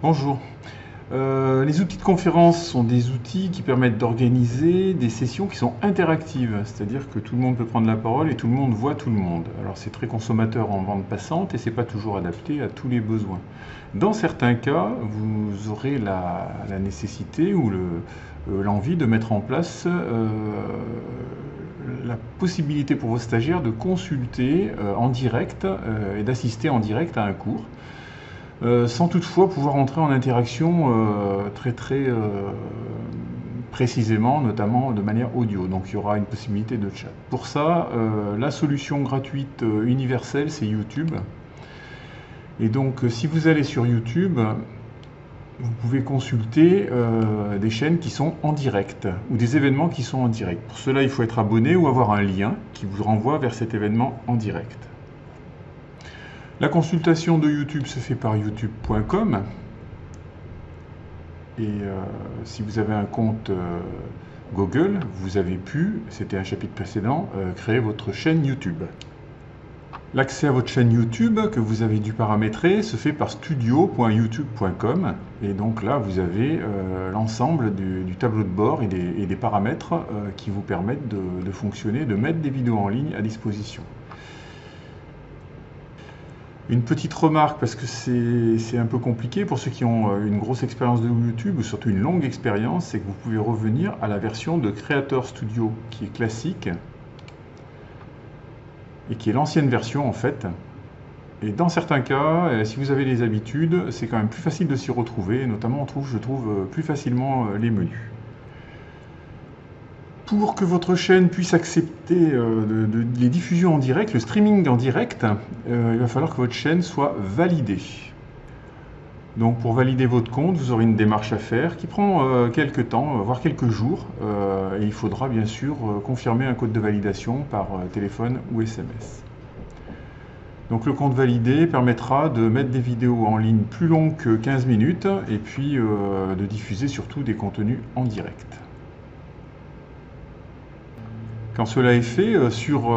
Bonjour. Les outils de conférence sont des outils qui permettent d'organiser des sessions qui sont interactives, c'est-à-dire que tout le monde peut prendre la parole et tout le monde voit tout le monde. Alors c'est très consommateur en bande passante et c'est pas toujours adapté à tous les besoins. Dans certains cas, vous aurez la nécessité ou l'envie de mettre en place la possibilité pour vos stagiaires de consulter en direct et d'assister en direct à un cours. Sans toutefois pouvoir entrer en interaction très précisément, notamment de manière audio. Donc il y aura une possibilité de chat. Pour ça, la solution gratuite universelle, c'est YouTube. Et donc si vous allez sur YouTube, vous pouvez consulter des chaînes qui sont en direct ou des événements qui sont en direct. Pour cela, il faut être abonné ou avoir un lien qui vous renvoie vers cet événement en direct. La consultation de YouTube se fait par youtube.com et si vous avez un compte Google, vous avez pu, c'était un chapitre précédent, créer votre chaîne YouTube. L'accès à votre chaîne YouTube que vous avez dû paramétrer se fait par studio.youtube.com et donc là vous avez l'ensemble du tableau de bord et des paramètres qui vous permettent de fonctionner, de mettre des vidéos en ligne à disposition. Une petite remarque, parce que c'est un peu compliqué pour ceux qui ont une grosse expérience de YouTube, ou surtout une longue expérience, c'est que vous pouvez revenir à la version de Creator Studio, qui est classique, et qui est l'ancienne version en fait. Et dans certains cas, si vous avez les habitudes, c'est quand même plus facile de s'y retrouver, et notamment je trouve plus facilement les menus. Pour que votre chaîne puisse accepter les diffusions en direct, le streaming en direct, il va falloir que votre chaîne soit validée. Donc pour valider votre compte, vous aurez une démarche à faire qui prend quelques temps, voire quelques jours. Et il faudra bien sûr confirmer un code de validation par téléphone ou SMS. Donc le compte validé permettra de mettre des vidéos en ligne plus longues que 15 minutes et puis de diffuser surtout des contenus en direct. Quand cela est fait, sur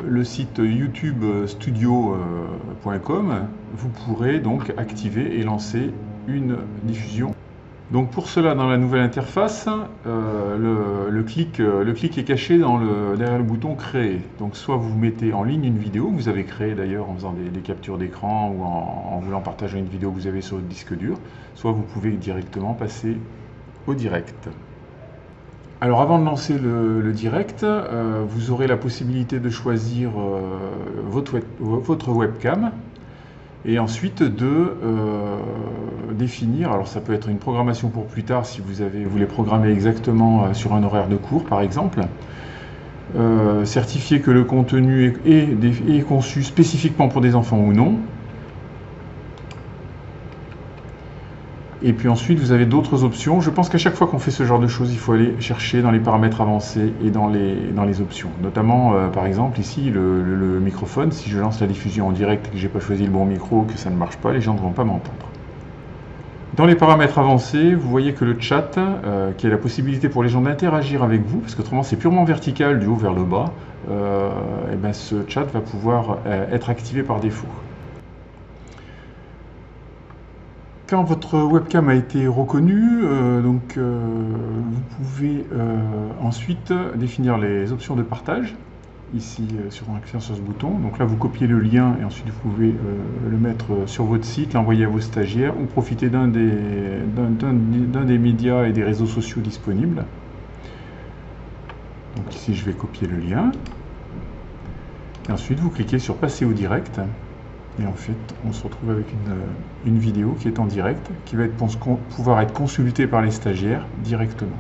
le site youtubestudio.com, vous pourrez donc activer et lancer une diffusion. Donc pour cela, dans la nouvelle interface, le clic est caché derrière le bouton Créer. Donc soit vous mettez en ligne une vidéo que vous avez créée d'ailleurs en faisant des captures d'écran ou en voulant partager une vidéo que vous avez sur votre disque dur, soit vous pouvez directement passer au direct. Alors avant de lancer le direct, vous aurez la possibilité de choisir votre webcam et ensuite de définir, alors ça peut être une programmation pour plus tard si vous voulez programmer exactement sur un horaire de cours par exemple, certifier que le contenu est conçu spécifiquement pour des enfants ou non. Et puis ensuite, vous avez d'autres options. Je pense qu'à chaque fois qu'on fait ce genre de choses, il faut aller chercher dans les paramètres avancés et dans les options. Notamment, par exemple, ici, le microphone. Si je lance la diffusion en direct et que je n'ai pas choisi le bon micro, que ça ne marche pas, les gens ne vont pas m'entendre. Dans les paramètres avancés, vous voyez que le chat, qui est la possibilité pour les gens d'interagir avec vous, parce qu'autrement c'est purement vertical du haut vers le bas, et ben ce chat va pouvoir être activé par défaut. Quand votre webcam a été reconnue, vous pouvez ensuite définir les options de partage, ici en cliquant sur ce bouton. Donc là vous copiez le lien et ensuite vous pouvez le mettre sur votre site, l'envoyer à vos stagiaires ou profiter d'un des médias et des réseaux sociaux disponibles. Donc ici je vais copier le lien. Et ensuite vous cliquez sur passer au direct. Et en fait, on se retrouve avec une vidéo qui est en direct, qui va pouvoir être consultée par les stagiaires directement.